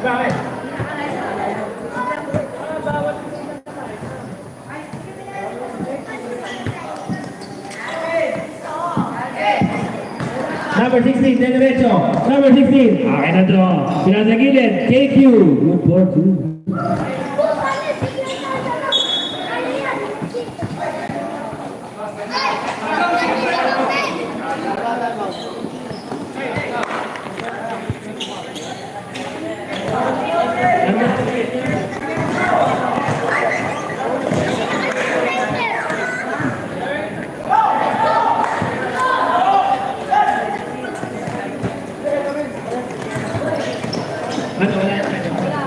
Number 16, Derecho. Number 16. Okay na draw. Pinasa gilid. KQ. Good for 2.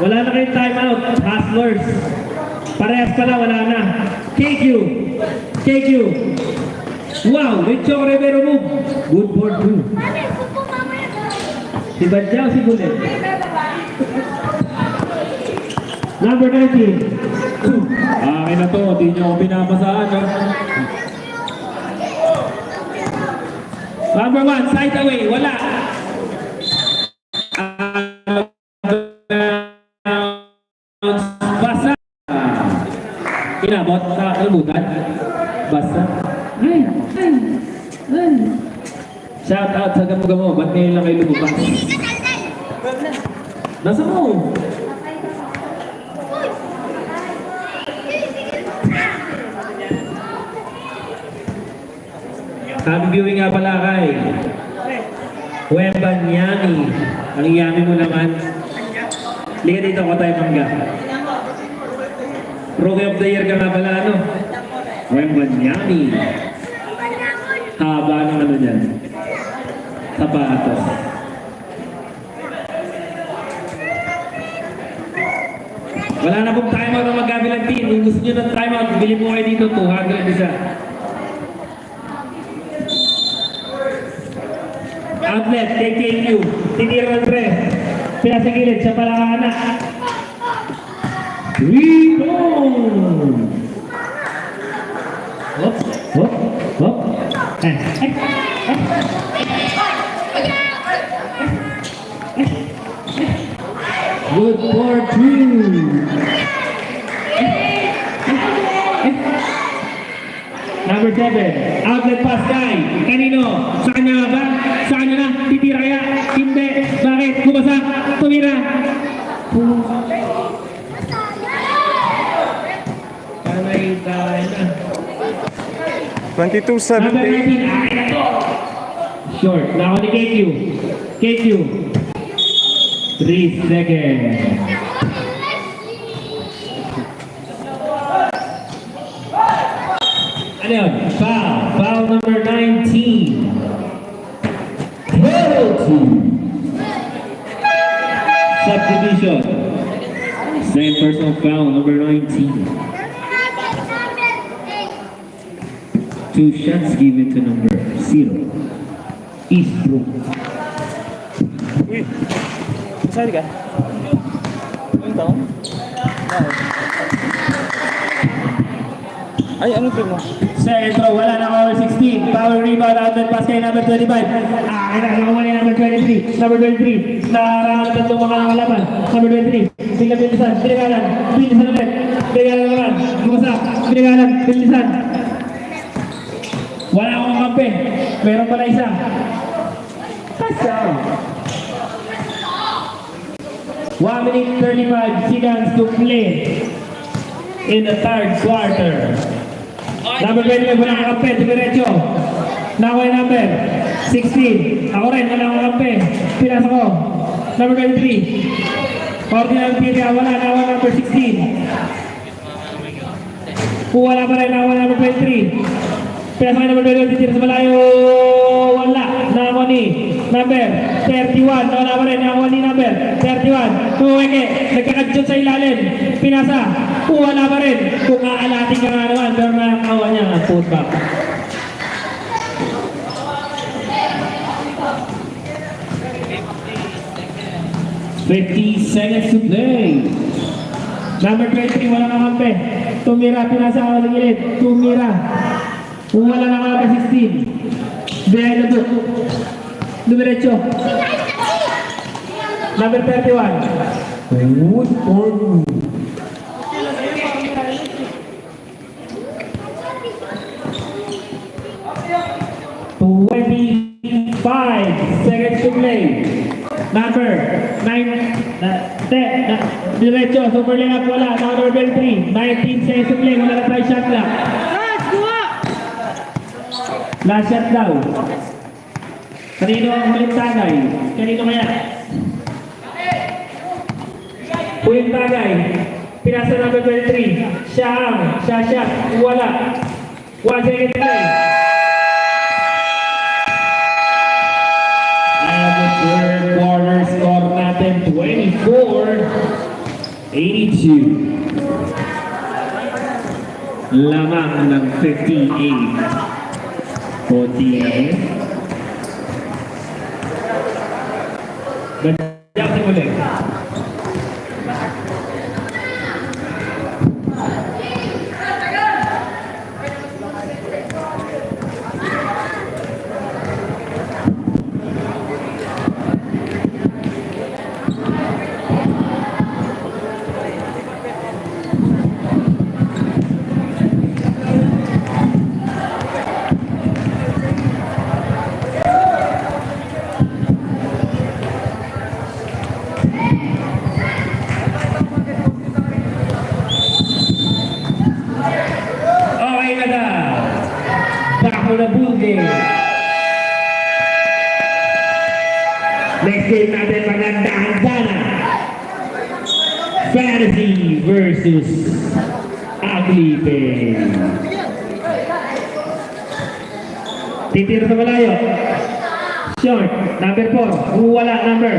Wala na kayong timeout, hustlers. Parehas pala, wala na. KQ. KQ. Wow, may Choco Rivero move. Good for 2. Si Badjao, si Bulet. Number 19. Akin na to, di nyo ako pinapasaan. No? Number 1, side away, wala. Basa. Inabot sa kalbutan. Basa. Ay. Shout out sa gamo-gamo. Ba't ngayon lang kayo lumubas? Nasa mo? Sabi viewing nga pala kay Wembanyami. Ang iyami mo naman. Liga dito ko tayo mangga. Rookie of the year ka nga pala, ano? Wembanyami. Haba ng ano dyan. Sapatos. Wala na pong timeout ng magkabilang team. Kung gusto nyo ng timeout, bili po kayo dito. 200 isa. Outlet, KKQ. Tinira ng tres. Pinasa gilid, siya pala ang anak. Rebound! Hop, hop, hop. Good for 2. Number 7, outlet pass guy. Kanino? Sa kanya ba? Sa kanya na? Titira kaya? Hindi. Bakit? Bumasa? Tumira? Panay tayo na. 22-17. Number 19, short. Nako ni KQ. KQ. 3 seconds. Ano yun? Foul. Foul number 19. Penalty. Subdivision. Same personal foul number 19. 2 shots given to number 0. Eastbrook. Uy, saan ka? Yung taon? Ay, ano ito mo? Centro, wala na over 16. Power rebound, outlet pass kay number 25. Nakuha ni number 23. Number 23. Nararangan tatlong mga nakalaban. Number 23. Bigla bilisan. Biligalan. Bilisan ulit. Biligalan naman. Bumasa. Biligalan. Bilisan. Wala akong kampe. Meron pala isa. Kasaw. 1 minute 35 seconds to play in the third quarter. Number 25, wala kang kampe, diretso. Nakuha yung number 16. Ako rin, wala akong kampe. Pinasa ko. Number 23. Ordinal Piria, wala. Nakuha number 16. Kung wala pa rin, nakuha number 23. Pinasa ko number 23, tira sa malayo. Wala. Nakuha ni number 31. Wala pa rin, nakuha ni number 31. Kuweke, nagkakadjot sa ilalim. Pinasa. Kung wala pa rin, kung aalating ka nga naman, pero nakakawa niya ang putback. $50 to play. Number 23, wala na kampe. Tumira, pinasa ako ng gilid. Tumira. Kung wala na kampe, 16. Behind the book. Numerecho. Number 31. Good for 25 seconds to play. Number 9, 10, diretso, super layup, wala. Now number 3, 19 seconds to play, wala na tayo shot clock. Last shot daw. Kanino ang huling tagay? Kanino kaya? Huling tagay. Pinasa number 23. Siya shot, wala. 1 second to play. Third quarter score natin 24-82. Lamang ng 58. Konti na eh. Ganda si ulit. The Bull game. Next game natin magandang sana. Fantasy versus Ugly Pay. Titira sa malayo. Short, number 4. Wala number.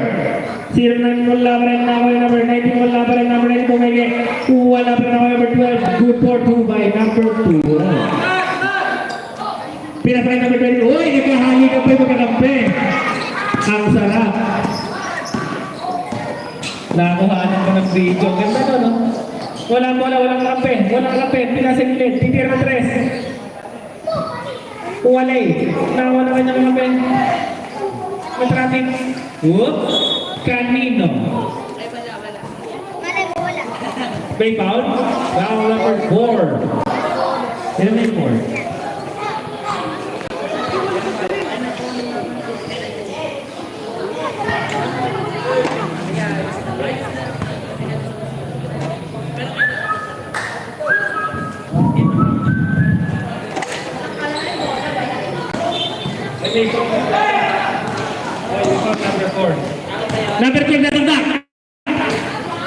09 wala pa rin number 19 wala pa rin number 9 bumili. Wala pa rin number 12. Good for 2 by number 2. Pinasakay kami kayo, uy, nagkahali ka pa yung magkakampi. Ang sarap. Nakuhaan ka ng video. Ganda to, no? Walang kampi. Walang kampi. Pinasagilid. Titira ng 3. Walay. Nakuha na kanyang kampi. Matraffic. Whoop. Kanino. May foul? Round number 4. Sino may 4? Number 12 na tanda.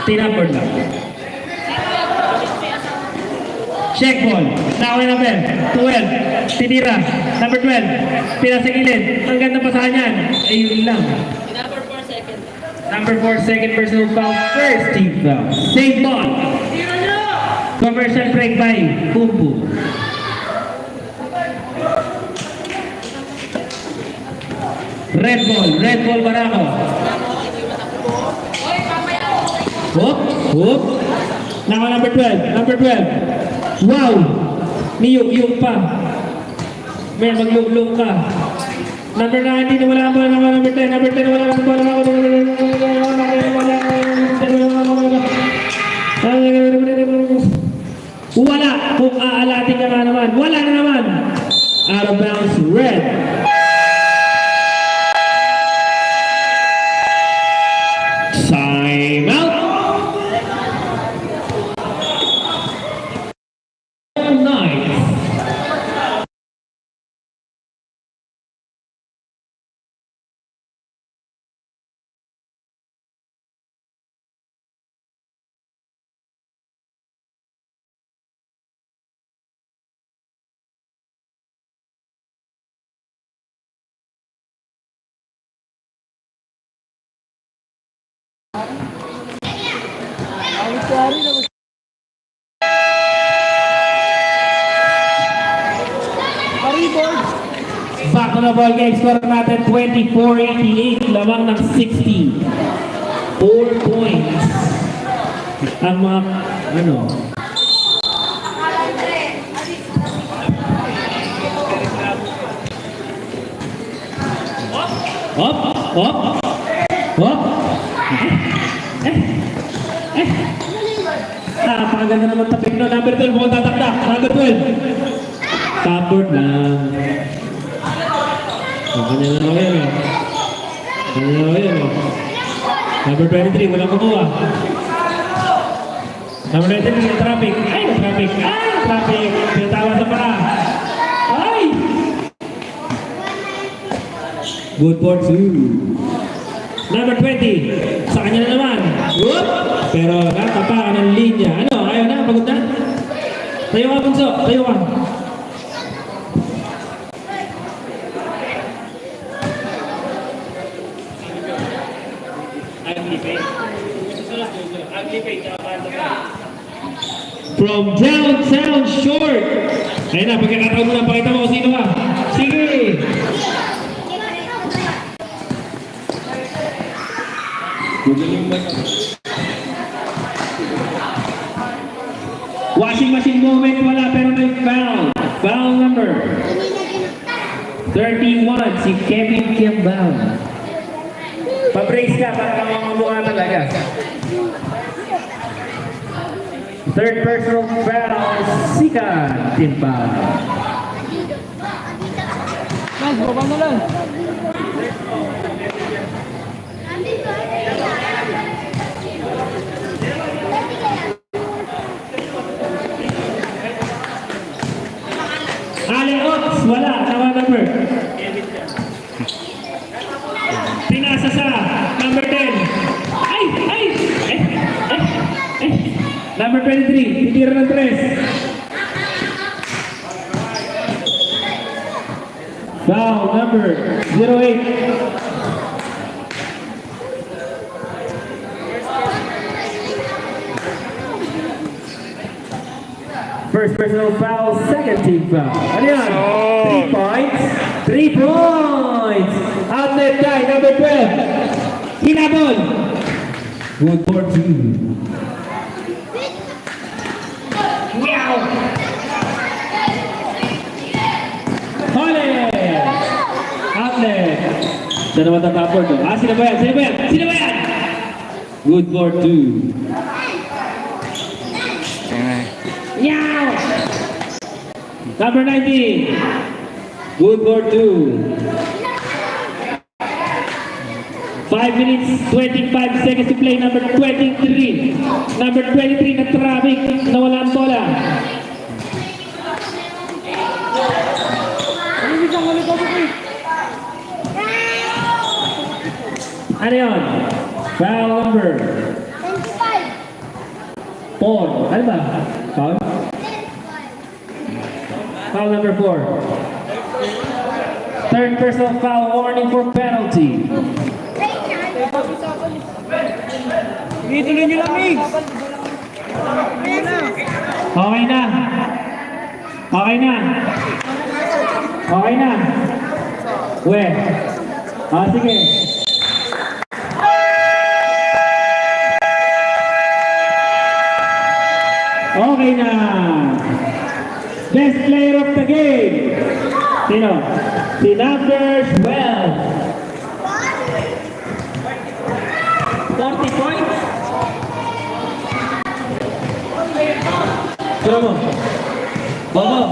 Tinapon lang. Check ball. Nakawin number 12. Tinira. Number 12. Pinasagilid. Ang ganda pasahan yan. Ayun lang. Number 4 second personal foul. First team foul. Save ball. Conversion break by Kumbu. Red ball Barako. Hop. Number 12. Wow. Niyuk pa. May maglug ka. Number 19 wala pa number 10 wala pa wala kung aalatin ka nga naman. Wala na naman. Out of bounds, red. Time out. Nice. Back on the ball game, score natin 24-88, lamang ng 60. 4 points. Ang mga, Hop. Napakaganda naman tapik no. Number 12, mukhang tataktak. Number 12. Tapboard lang. Kanya na ako yan eh. Kanya na ako yan eh. Number 23, walang kukuha. Number 23, traffic. Ay, traffic. Ay, traffic. Pinatawa sa paa. Ay! Good for 2. Number 20, sa kanya na naman. Whoop! Pero natapakan ng linya. Ano, ayaw na, pagod na. Tayo ka, Bunso. Tayo ka. From downtown short. Ayun na, pagkakataon mo na, pakita mo kung sino ka. Sige! Washing machine moment wala, pero may foul. Foul number 31, si Kevin Kiambao. Pa-brace ka para mamamukha talaga. Third personal foul, Sika Timbao. Mas, baba mo lang. Ale Ots, wala. Tawa number. Pinasa sa number 10. Ay! Ay! Eh! Eh! Eh! Number 23, titira ng 3. Foul number 08. First personal foul, second team foul. Ano yan? 3 points. 3 points. Outlet guy, number 12. Hinabol. Good for 2. Meow. Hole. Outlet. Saan naman ang tapor to? Ah, sino ba yan? Sino ba yan? Sino ba yan? Good for 2. Meow. Number 19. Good for 2. 5 minutes, 25 seconds to play. Number 23. Number 23 na traffic. Nawala ang bola. Ano yun? Foul number 4. Ano ba? Foul? Foul number 4. Third personal foul, warning for penalty. Ituloy nyo lang, Migs. Okay na. Okay na. Okay na. We. Ah, sige. Okay na. Best player of the game. Sino? Si number 12. 40 points. Sino mo? Bobo.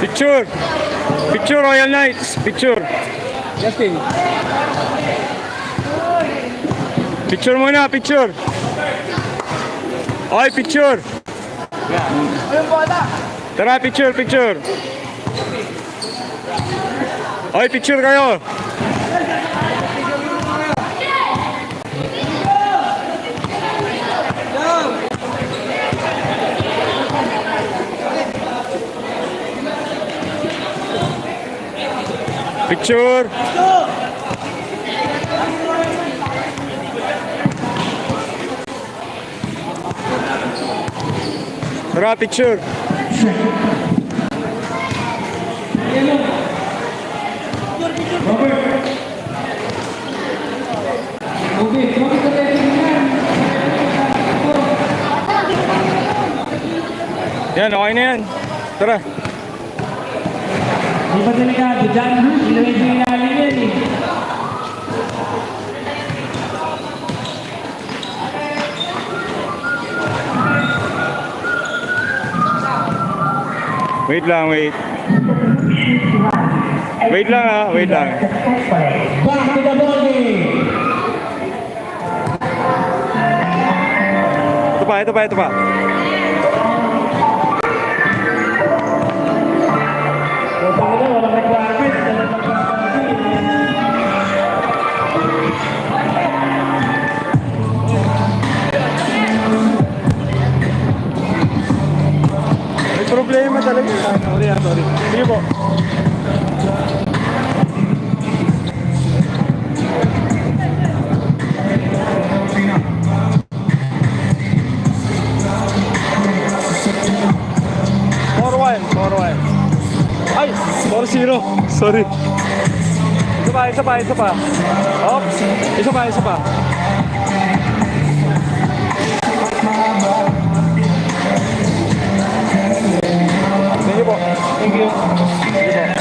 Picture. Picture, Royal Knights. Picture. Justin. Picture muna, picture. Oy, picture. Tara, picture, picture. Oy, picture kayo. Picture. Tara, picture. Yan, okay na yan. Tara. Huwag pa delikado dyan. Ilawin yung ilalim yan eh. Wait lang, wait. Wait lang ha, wait lang. Back to the ball game. Ito pa, ito pa. Kung paano, walang requirement. May problema talaga. Sorry. Sige po. Forward. Ay, 4-0. Sorry. Isa pa. Hop. Isa pa. Sige po. Thank you. Sige po.